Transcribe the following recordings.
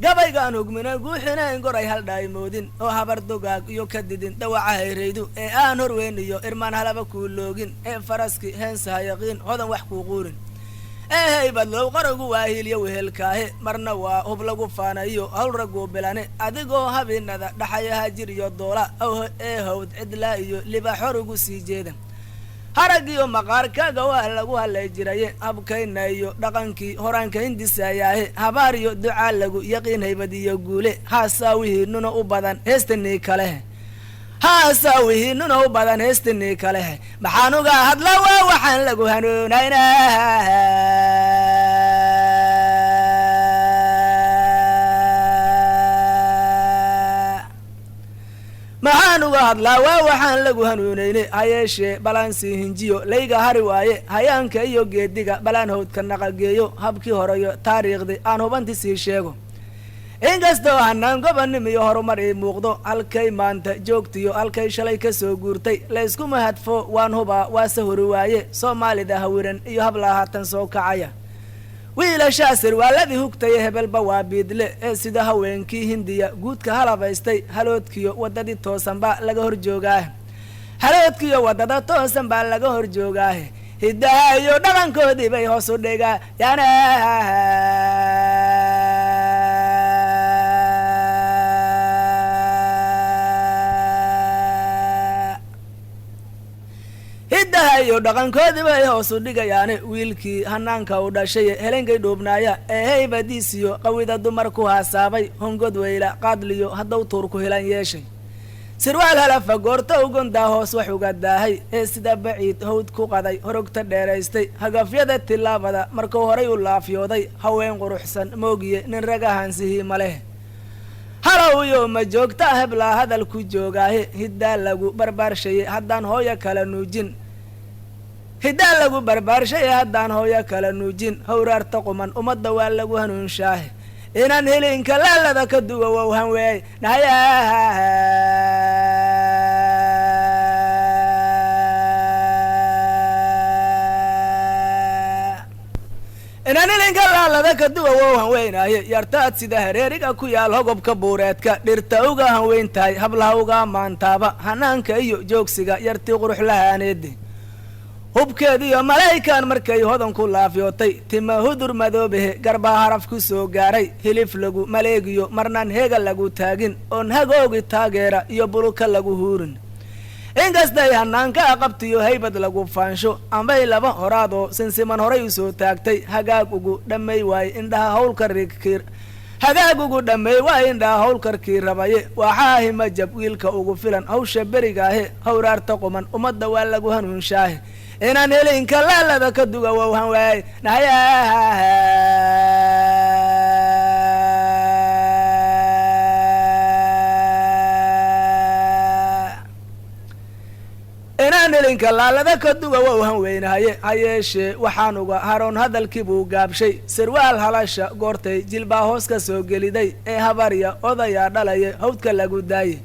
gabaygaan hugmina guuxinayn goray hal dhaaymoodin oo habar dugaag iyo ka didin dawaca hayraydu ee aan horweyn iyo irmaan halaba kuu loogin ee faraski heensaha yaqiin hodan wax kuu quurin ee haybadlow qaragu waa hiilyo wehelkaahe marna waa hub lagu faanayo hawl raguu bilane adigoo habinada dhaxayaha jir iyo doola ee hawd cidlaa iyo libaaxor ugu sii jeeda haragiyo maqaarkaaga waa lagu halay jiraye habkayna iyo dhaqankii horaanka hindisayaahe habaar iyo ducaa lagu yaqiin haybad iyo guule haasawihiinuna u badan heestanii kalehe haasawihiinuna u badan heestanii kalehe maxaan uga hadla waa waxaan lagu hanuunayna maxaan uga hadlaa waa waxaan lagu hanuunaynay hayeeshee balaan sii hinjiyo layga hari waaye hayaanka iyo geediga balaan hawdka naqageeyo habkii horeyo taariikhdii aan hubanti sii sheego inkastoo hanaan gobannim iyo horumar ii muuqdo halkay maanta joogtiyo halkay shalay ka soo guurtay laysku mahadfo waan hubaa waase hori waaye soomaalida hawiran iyo habla haatan soo kacaya wiilashaa sirwaaladii hugtaya hebelba waa biidle ee sida haweenkii hindiya guudka halabaystay haloodkiyo waddadii toosan baa laga hor joogaahe haloodkiyo waddada toosan baa laga hor joogaahe hiddaha iyo dhaqankoodii bay hoos u dhigaa yana hiddaha iyo dhaqankoodii bay hoos u dhigayaane wiilkii hanaanka u dhashay helenkay dhuubnaaya ee haybadiisiyo qawida dumar ku haasaabay hongod weyla qaadliyo haddaw tuur ku helan yeeshay sirwaal halafa goorta ugondaa hoos wax uga daahay ee sida baciid hawd ku qaday horogta dheeraystay hagafyada tillaabada markuu horay u laafyooday haween quruxsan moogiye nin ragahansihii ma leh halow iyo ma joogta heblaa hadal ku joogaahe hiddaa lagu barbaarshaye haddaan hooyo kala nuujin hiddaa lagu barbaarshaye haddaan hooyo kala nuujin hawraarta quman ummadda waa lagu hanuunshaahe inaan helinka laalada ka duwa wow hanweey nahaya inaan helinka laalada ka duwa wow hanweynaaye yartaad sida hareeriga ku yaal hogobka buureedka dhirta uga hanweyn tahay hablaha uga maantaaba hanaanka iyo joogsiga yartii qurux lahaaneedi hubkeediyo malaykan markay hodan ku laafyootay tima hudur madoobehe garbaa haraf ku soo gaaray hilif lagu maleegiyo marnaan heega lagu taagin oon hagoogi taageera iyo buluka lagu huurin inkastay hanaanka aqabtiyo haybad lagu faansho ambay laba horaadoo sinsiman horay u soo taagtay hagaag ugu dhammay waaye indhaha hawlkarkiir hagaag ugu dhammay waaye indhaha hawlkarkii rabaye waxaa himajab wiilka ugu filan hawsha berigaahe hawraarta quman ummadda waa lagu hanuunshaahe inaan helinka laalada ka duga wowhan waay nahaya inaan helinka laalada ka duga wowhan weynahaye hayeeshee waxaan uga haroon hadalkii buu gaabshay sirwaal halasha goortay jilbaa hoos ka soo geliday ee habarya odayaa dhalaye hawdka lagu daaye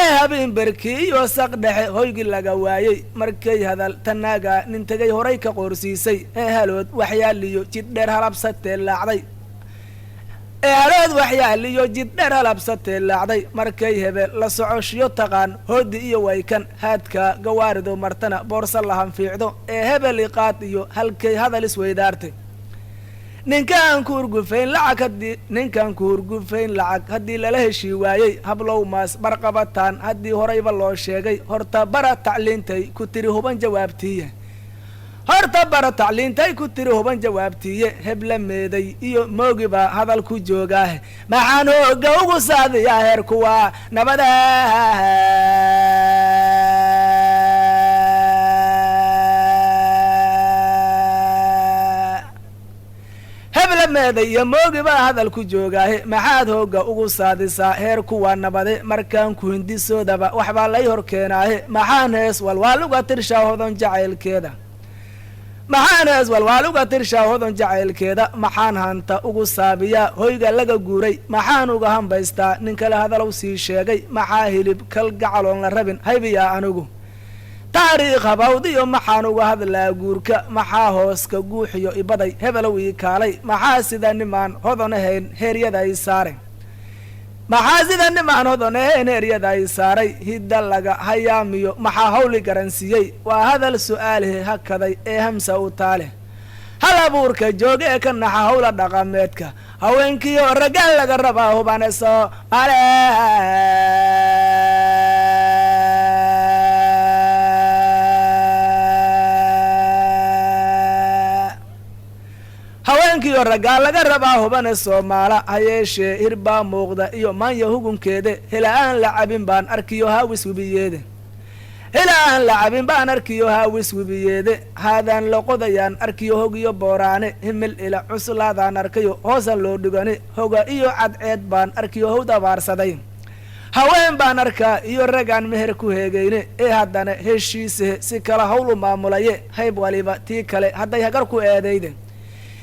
ee habeen berkii iyo saq dhexe hoygii laga waayey markay hadal tanaaga nin tegay horay ka qoorsiisay ee halood waxyaaliyo jiddheer halabsatee laacday ee halood waxyaaliyo jiddheer halabsatee laacday markay hebel la socoshiyo taqaan hoodi iyo waykan haadka gawaarido martana boorsa lahan fiicdo ee hebel iqaad iyo halkay hadal isweydaartay ninkaan ku hurgufayn lacag haddii lala heshii waayey hablow maas barqabataan haddii horayba loo sheegay horta bara tacliintay ku tiri huban jawaabtiiye hebla meeday iyo moogiba hadal ku joogaahe maxaan hooga ugu saadiyaa heer kuwa nabada meeday iyo moogiba hadal ku joogaahe maxaad hooga ugu saadisaa heer kuwa nabade markaan ku hindisoodaba waxbaa lay hor keenaahe maxaan hees walwaaluga tirshaa hodan jacaylkeeda maxaan hanta ugu saabiyaa hoyga laga guuray maxaan uga hambaystaa nin kale hadalow sii sheegay maxaa hilib kal gacaloon la rabin haybiyaa anigu taariikh habawdiyo maxaan uga hadlaa guurka maxaa hooska guuxiyo ibaday hebelow ii kaalay maxaa sida nimaan hodon ahayn heeryada ay saaray maxaa sida nimaan hodon ahayn heeryada ay saaray hidda laga hayaamiyo maxaa hawli garansiiyey waa hadal su-aalihi hakaday ee hamsa u taale hal abuurka jooga ee ka naxa hawla dhaqameedka haweenkiyo raggaan laga rabaa hubane Soomaale haweenkiyo raggaa laga rabaa hubane Soomaala hayeeshee hirbaa muuqda iyo maanya hugunkeeda hela aan la cabin baan arkiyo haawis webiyeede hela aan la cabin baan arkiyo haawis webiyeede haadaan loqodayaan arkiyo hog iyo booraane himil ila cuslaadaan arkayo hoosa loo dhigani hoga iyo cadceed baan arkiyo howd abaarsaday haween baan arkaa iyo ragaan meher ku heegayne ee haddana heshiise si kala hawlu maamulaye hayb waliba tii kale hadday hagar ku eedayde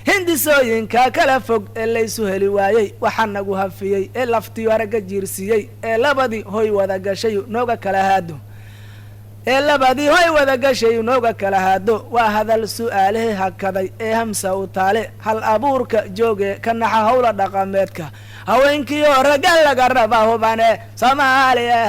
hindisooyinka kala fog ee laysu heli waayey waxaa nagu hafiyey ee laftiyo haragga jiirsiiyey ee labadii hoy wada gashay nooga kala haado ee labadii hoy wada gashay nooga kala haado waa hadal su-aalahe hakaday ee hamsa u taale hal abuurka jooge ka naxa hawla dhaqameedka haweenkiyo ragga laga rabaa hubane Soomaaliya